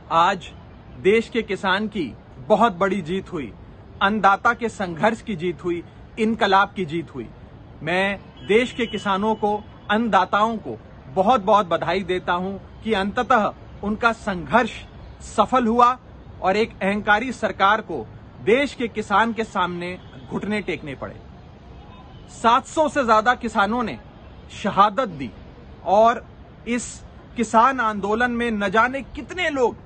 आज देश के किसान की बहुत बड़ी जीत हुई, अन्नदाता के संघर्ष की जीत हुई, इनकलाब की जीत हुई। मैं देश के किसानों को, अन्नदाताओं को बहुत बहुत बधाई देता हूं कि अंततः उनका संघर्ष सफल हुआ और एक अहंकारी सरकार को देश के किसान के सामने घुटने टेकने पड़े। 700 से ज्यादा किसानों ने शहादत दी और इस किसान आंदोलन में न जाने कितने लोग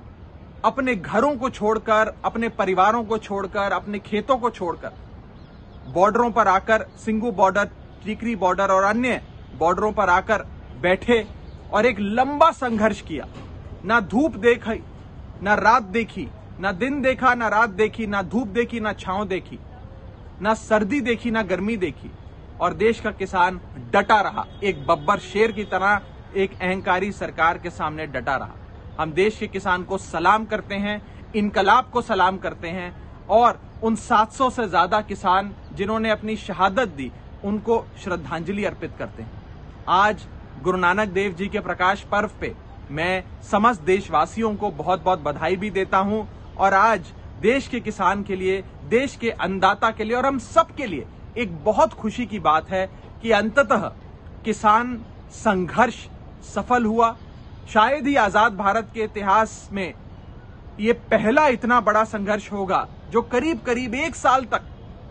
अपने घरों को छोड़कर, अपने परिवारों को छोड़कर, अपने खेतों को छोड़कर बॉर्डरों पर आकर, सिंगू बॉर्डर, टीकरी बॉर्डर और अन्य बॉर्डरों पर आकर बैठे और एक लंबा संघर्ष किया। ना धूप देखी, ना रात देखी, ना दिन देखा, ना रात देखी, ना धूप देखी, ना छांव देखी, ना सर्दी देखी, ना गर्मी देखी, और देश का किसान डटा रहा, एक बब्बर शेर की तरह एक अहंकारी सरकार के सामने डटा रहा। हम देश के किसान को सलाम करते हैं, इनकलाब को सलाम करते हैं और उन 700 से ज्यादा किसान जिन्होंने अपनी शहादत दी, उनको श्रद्धांजलि अर्पित करते हैं। आज गुरु नानक देव जी के प्रकाश पर्व पे मैं समस्त देशवासियों को बहुत बहुत बधाई भी देता हूं और आज देश के किसान के लिए, देश के अन्नदाता के लिए और हम सब के लिए एक बहुत खुशी की बात है कि अंततः किसान संघर्ष सफल हुआ। शायद ही आजाद भारत के इतिहास में ये पहला इतना बड़ा संघर्ष होगा जो करीब करीब 1 साल तक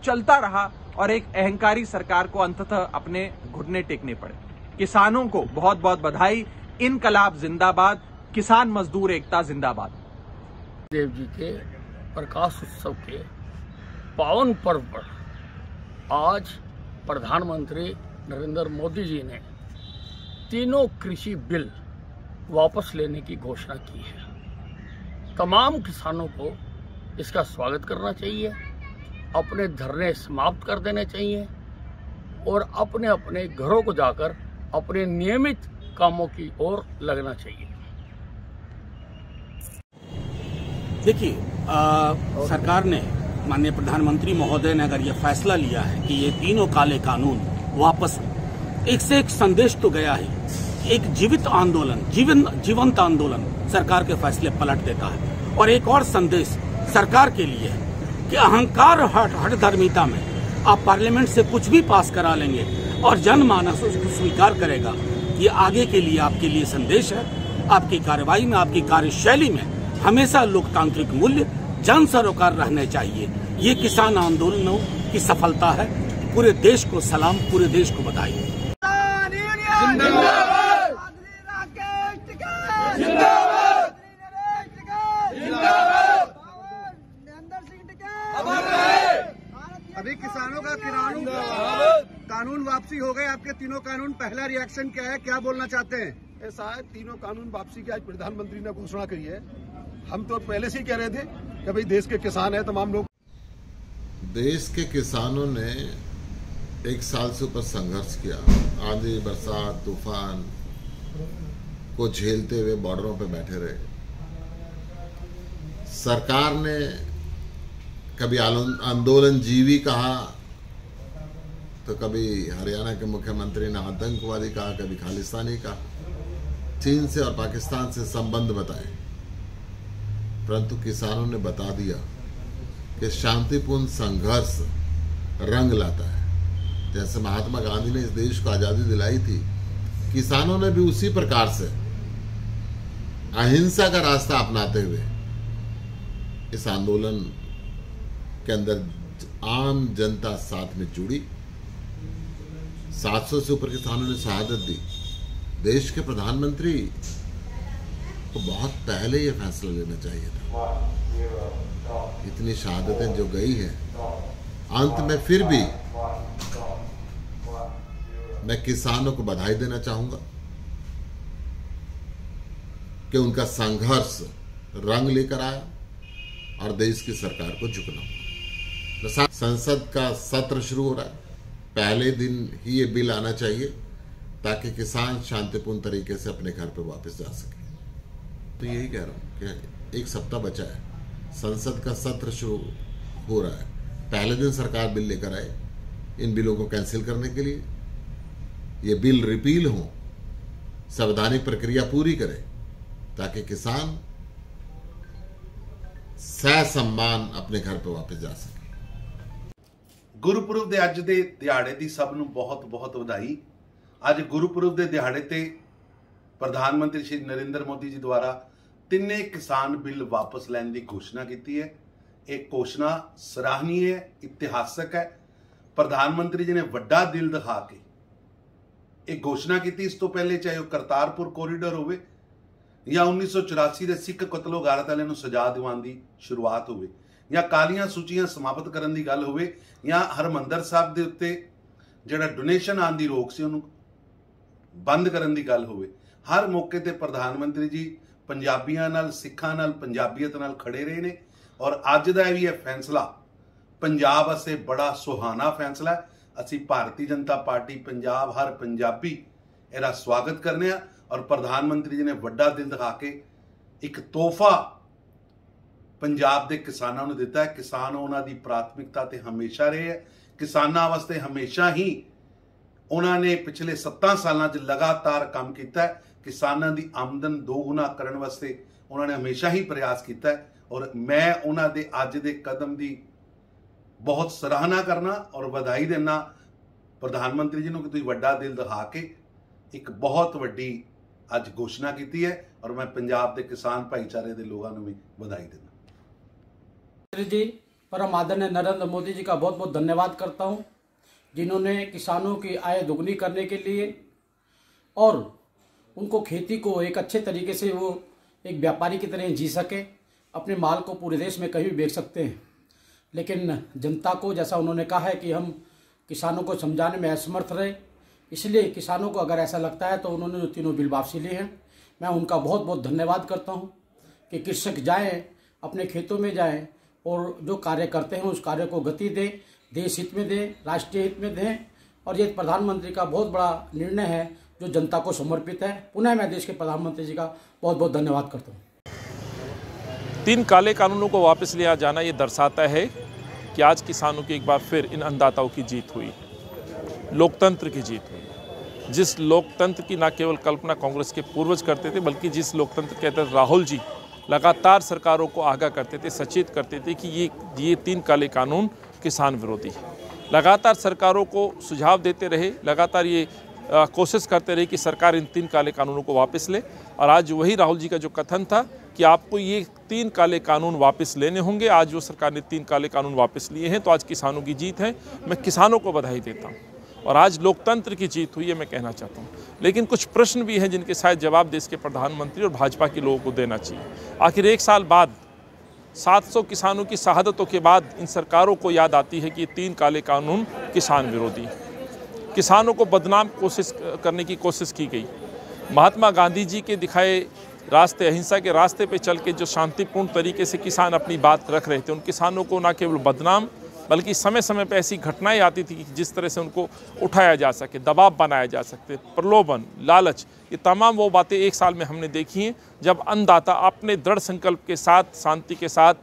चलता रहा और एक अहंकारी सरकार को अंततः अपने घुटने टेकने पड़े। किसानों को बहुत बहुत बधाई। इनकलाब जिंदाबाद, किसान मजदूर एकता जिंदाबाद। देव जी के प्रकाश उत्सव के पावन पर्व पर आज प्रधानमंत्री नरेंद्र मोदी जी ने तीनों कृषि बिल वापस लेने की घोषणा की है। तमाम किसानों को इसका स्वागत करना चाहिए, अपने धरने समाप्त कर देने चाहिए और अपने अपने घरों को जाकर अपने नियमित कामों की ओर लगना चाहिए। देखिए, सरकार ने, माननीय प्रधानमंत्री महोदय ने अगर ये फैसला लिया है कि ये तीनों काले कानून वापस, एक से एक संदेश तो गया है। एक जीवित आंदोलन, जीवंत आंदोलन सरकार के फैसले पलट देता है और एक और संदेश सरकार के लिए है कि अहंकार हठधर्मिता में आप पार्लियामेंट से कुछ भी पास करा लेंगे और जनमानस उसको स्वीकार करेगा। ये आगे के लिए आपके लिए संदेश है। आपकी कार्रवाई में, आपकी कार्यशैली में हमेशा लोकतांत्रिक मूल्य जन सरोकार रहने चाहिए। ये किसान आंदोलनों की सफलता है। पूरे देश को सलाम, पूरे देश को बधाई। अभी किसानों का कानून वापसी हो गए, आपके तीनों कानून, पहला रिएक्शन क्या है, क्या बोलना चाहते हैं? ऐसा है, तीनों कानून वापसी की आज प्रधानमंत्री ने घोषणा करी है। हम तो पहले से ही कह रहे थे कि भाई देश के किसान है, तमाम लोग। देश के किसानों ने 1 साल से ऊपर संघर्ष किया, आंधी, बरसात, तूफान को झेलते हुए बॉर्डरों पे बैठे रहे। सरकार ने कभी आंदोलन जीवी कहा तो कभी हरियाणा के मुख्यमंत्री ने आतंकवादी कहा, कभी खालिस्तानी कहा, चीन से और पाकिस्तान से संबंध बताए। परंतु किसानों ने बता दिया कि शांतिपूर्ण संघर्ष रंग लाता है। जैसे महात्मा गांधी ने इस देश को आजादी दिलाई थी, किसानों ने भी उसी प्रकार से अहिंसा का रास्ता अपनाते हुए इस आंदोलन के अंदर आम जनता साथ में जुड़ी। 700 से ऊपर किसानों ने शहादत दी। देश के प्रधानमंत्री को बहुत पहले ये फैसला लेना चाहिए था। इतनी शहादतें जो गई हैं, अंत में फिर भी मैं किसानों को बधाई देना चाहूंगा कि उनका संघर्ष रंग लेकर आया और देश की सरकार को झुकना हुआ। संसद का सत्र शुरू हो रहा है, पहले दिन ही ये बिल आना चाहिए ताकि किसान शांतिपूर्ण तरीके से अपने घर पर वापस जा सके। तो यही कह रहा हूँ कि 1 सप्ताह बचा है, संसद का सत्र शुरू हो रहा है, पहले दिन सरकार बिल लेकर आए इन बिलों को कैंसिल करने के लिए। ये बिल रिपील हो, संवैधानिक प्रक्रिया पूरी करे ताकि किसान सह सम्मान अपने घर पर वापस जा सके। ਗੁਰਪੁਰਬ ਦੇ ਅੱਜ ਦੇ ਦਿਹਾੜੇ ਦੀ ਸਭ ਨੂੰ ਬਹੁਤ-ਬਹੁਤ ਵਧਾਈ। ਅੱਜ ਗੁਰਪੁਰਬ ਦੇ ਦਿਹਾੜੇ ਤੇ ਪ੍ਰਧਾਨ ਮੰਤਰੀ ਸ਼੍ਰੀ ਨਰਿੰਦਰ ਮੋਦੀ ਜੀ ਦੁਆਰਾ ਤਿੰਨੇ ਕਿਸਾਨ ਬਿੱਲ ਵਾਪਸ ਲੈਣ ਦੀ ਘੋਸ਼ਣਾ ਕੀਤੀ ਹੈ। ਇਹ ਘੋਸ਼ਣਾ ਸਰਾਹਨੀय ਹੈ, ਇਤਿਹਾਸਕ ਹੈ। ਪ੍ਰਧਾਨ ਮੰਤਰੀ ਜੀ ਨੇ ਵੱਡਾ ਦਿਲ ਦਿਖਾ ਕੇ ਇਹ ਘੋਸ਼ਣਾ ਕੀਤੀ। ਇਸ ਤੋਂ ਪਹਿਲੇ ਚਾਹੇ ਉਹ ਕਰਤਾਰਪੁਰ ਕੋਰੀਡੋਰ ਹੋਵੇ ਜਾਂ 1984 ਦੇ ਸਿੱਖ ਕਤਲੋ ਗਾਰਤ ਵਾਲਿਆਂ ਨੂੰ ਸਜ਼ਾ ਦਿਵਾਉਣ ਦੀ ਸ਼ੁਰੂਆਤ ਹੋਵੇ ਜਾਂ ਕਾਲੀਆਂ ਸੂਚੀਆਂ ਸਮਾਪਤ ਕਰਨ ਦੀ ਗੱਲ ਹੋਵੇ ਜਾਂ ਹਰਮੰਦਰ ਸਾਹਿਬ ਦੇ ਉੱਤੇ ਜਿਹੜਾ ਡੋਨੇਸ਼ਨ ਆਉਣ ਦੀ ਰੋਕ ਸੀ ਉਹਨੂੰ ਬੰਦ ਕਰਨ ਦੀ ਗੱਲ ਹੋਵੇ, ਹਰ ਮੌਕੇ ਤੇ ਪ੍ਰਧਾਨ ਮੰਤਰੀ ਜੀ ਪੰਜਾਬੀਆਂ ਨਾਲ, ਸਿੱਖਾਂ ਨਾਲ, ਪੰਜਾਬੀਅਤ ਨਾਲ ਖੜੇ ਰਹੇ ਨੇ। ਔਰ ਅੱਜ ਦਾ ਵੀ ਇਹ ਫੈਸਲਾ ਪੰਜਾਬ ਵਾਸਤੇ ਬੜਾ ਸੁਹਾਣਾ ਫੈਸਲਾ ਹੈ। ਅਸੀਂ ਭਾਰਤੀ ਜਨਤਾ ਪਾਰਟੀ ਪੰਜਾਬ, ਹਰ ਪੰਜਾਬੀ ਇਹਦਾ ਸਵਾਗਤ ਕਰਨੇ ਆ। ਔਰ ਪ੍ਰਧਾਨ ਮੰਤਰੀ ਜੀ ਨੇ ਵੱਡਾ ਦਿਲ ਦਿਖਾ ਕੇ ਇੱਕ ਤੋਹਫਾ ਪੰਜਾਬ ਦੇ ਕਿਸਾਨਾਂ ਨੂੰ ਦਿੱਤਾ ਹੈ। ਕਿਸਾਨ ਉਹਨਾਂ ਦੀ ਪ੍ਰਾਥਮਿਕਤਾ ਤੇ ਹਮੇਸ਼ਾ ਰਹੇ ਹੈ। ਕਿਸਾਨਾਂ ਵਾਸਤੇ ਹਮੇਸ਼ਾ ਹੀ ਉਹਨਾਂ ਨੇ ਪਿਛਲੇ 7 ਸਾਲਾਂ 'ਚ ਲਗਾਤਾਰ ਕੰਮ ਕੀਤਾ ਹੈ। ਕਿਸਾਨਾਂ ਦੀ ਆਮਦਨ ਦੋਗੁਣਾ ਕਰਨ ਵਾਸਤੇ ਉਹਨਾਂ ਨੇ ਹਮੇਸ਼ਾ ਹੀ ਪ੍ਰਯਾਸ ਕੀਤਾ ਹੈ। ਔਰ ਮੈਂ ਉਹਨਾਂ ਦੇ ਅੱਜ ਦੇ ਕਦਮ ਦੀ ਬਹੁਤ ਸਰਾਹਨਾ ਕਰਨਾ ਔਰ ਵਧਾਈ ਦੇਣਾ ਪ੍ਰਧਾਨ ਮੰਤਰੀ ਜੀ ਨੂੰ ਕਿ ਤੁਸੀਂ ਵੱਡਾ ਦਿਲ ਦਿਖਾ ਕੇ ਇੱਕ ਬਹੁਤ ਵੱਡੀ ਅੱਜ घोषणा की है। और मैं पंजाब के किसान भाईचारे के लोगों को भी बधाई देना। जी परम आदरणीय नरेंद्र मोदी जी का बहुत बहुत धन्यवाद करता हूं, जिन्होंने किसानों की आय दोगुनी करने के लिए और उनको खेती को एक अच्छे तरीके से वो एक व्यापारी की तरह जी सके, अपने माल को पूरे देश में कहीं भी बेच सकते हैं। लेकिन जनता को, जैसा उन्होंने कहा है कि हम किसानों को समझाने में असमर्थ रहे, इसलिए किसानों को अगर ऐसा लगता है तो उन्होंने जो तीनों बिल वापसी लिए हैं, मैं उनका बहुत बहुत धन्यवाद करता हूं कि कृषक जाएं, अपने खेतों में जाएं और जो कार्य करते हैं उस कार्य को गति दें, देश हित में दें, राष्ट्रीय हित में दें। और ये प्रधानमंत्री का बहुत बड़ा निर्णय है जो जनता को समर्पित है। पुनः मैं देश के प्रधानमंत्री जी का बहुत बहुत धन्यवाद करता हूँ। 3 काले कानूनों को वापस लिया जाना ये दर्शाता है कि आज किसानों की एक बार फिर इन अन्नदाताओं की जीत हुई, लोकतंत्र की जीत हुई। जिस लोकतंत्र की न केवल कल्पना कांग्रेस के पूर्वज करते थे, बल्कि जिस लोकतंत्र के तहत राहुल जी लगातार सरकारों को आगाह करते थे, सचेत करते थे कि ये 3 काले कानून किसान विरोधी है। लगातार सरकारों को सुझाव देते रहे, लगातार ये कोशिश करते रहे कि सरकार इन 3 काले कानूनों को वापस ले। और आज वही राहुल जी का जो कथन था कि आपको ये 3 काले कानून वापस लेने होंगे, आज वो सरकार ने 3 काले कानून वापस लिए हैं। तो आज किसानों की जीत है, मैं किसानों को बधाई देता हूँ। और आज लोकतंत्र की जीत हुई है, मैं कहना चाहता हूँ। लेकिन कुछ प्रश्न भी हैं जिनके शायद जवाब देश के प्रधानमंत्री और भाजपा के लोगों को देना चाहिए। आखिर 1 साल बाद 700 किसानों की शहादतों के बाद इन सरकारों को याद आती है कि 3 काले कानून किसान विरोधी, किसानों को बदनाम करने की कोशिश की गई। महात्मा गांधी जी के दिखाए रास्ते, अहिंसा के रास्ते पे चल के जो शांतिपूर्ण तरीके से किसान अपनी बात रख रहे थे, उन किसानों को न केवल बदनाम बल्कि समय समय पर ऐसी घटनाएं आती थी कि जिस तरह से उनको उठाया जा सके, दबाव बनाया जा सकते, प्रलोभन, लालच, ये तमाम वो बातें 1 साल में हमने देखी हैं जब अन्नदाता अपने दृढ़ संकल्प के साथ, शांति के साथ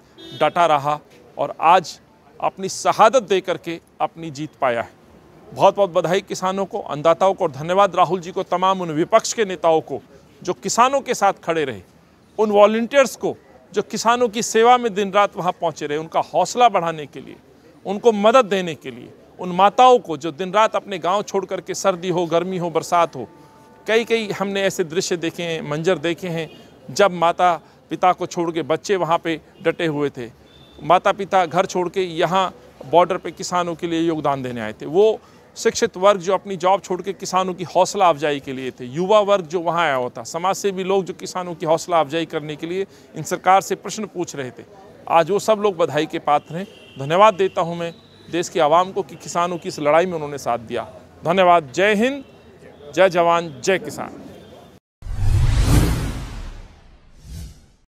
डटा रहा और आज अपनी शहादत दे करके अपनी जीत पाया है। बहुत बहुत बधाई किसानों को, अन्नदाताओं को, और धन्यवाद राहुल जी को, तमाम उन विपक्ष के नेताओं को जो किसानों के साथ खड़े रहे, उन वॉलंटियर्स को जो किसानों की सेवा में दिन रात वहाँ पहुँचे रहे, उनका हौसला बढ़ाने के लिए, उनको मदद देने के लिए, उन माताओं को जो दिन रात अपने गांव छोड़ करके, सर्दी हो, गर्मी हो, बरसात हो, कई हमने ऐसे दृश्य देखे हैं, मंजर देखे हैं जब माता पिता को छोड़ के बच्चे वहाँ पे डटे हुए थे, माता पिता घर छोड़ के यहाँ बॉर्डर पे किसानों के लिए योगदान देने आए थे। वो शिक्षित वर्ग जो अपनी जॉब छोड़ के किसानों की हौसला अफजाई के लिए थे, युवा वर्ग जो वहाँ आया हुआ था, समाज सेवी लोग जो किसानों की हौसला अफजाई करने के लिए इन सरकार से प्रश्न पूछ रहे थे, आज वो सब लोग बधाई के पात्र हैं। धन्यवाद देता हूँ मैं देश की आवाम को कि किसानों की इस लड़ाई में उन्होंने साथ दिया। धन्यवाद। जय हिंद, जय जवान, जय किसान।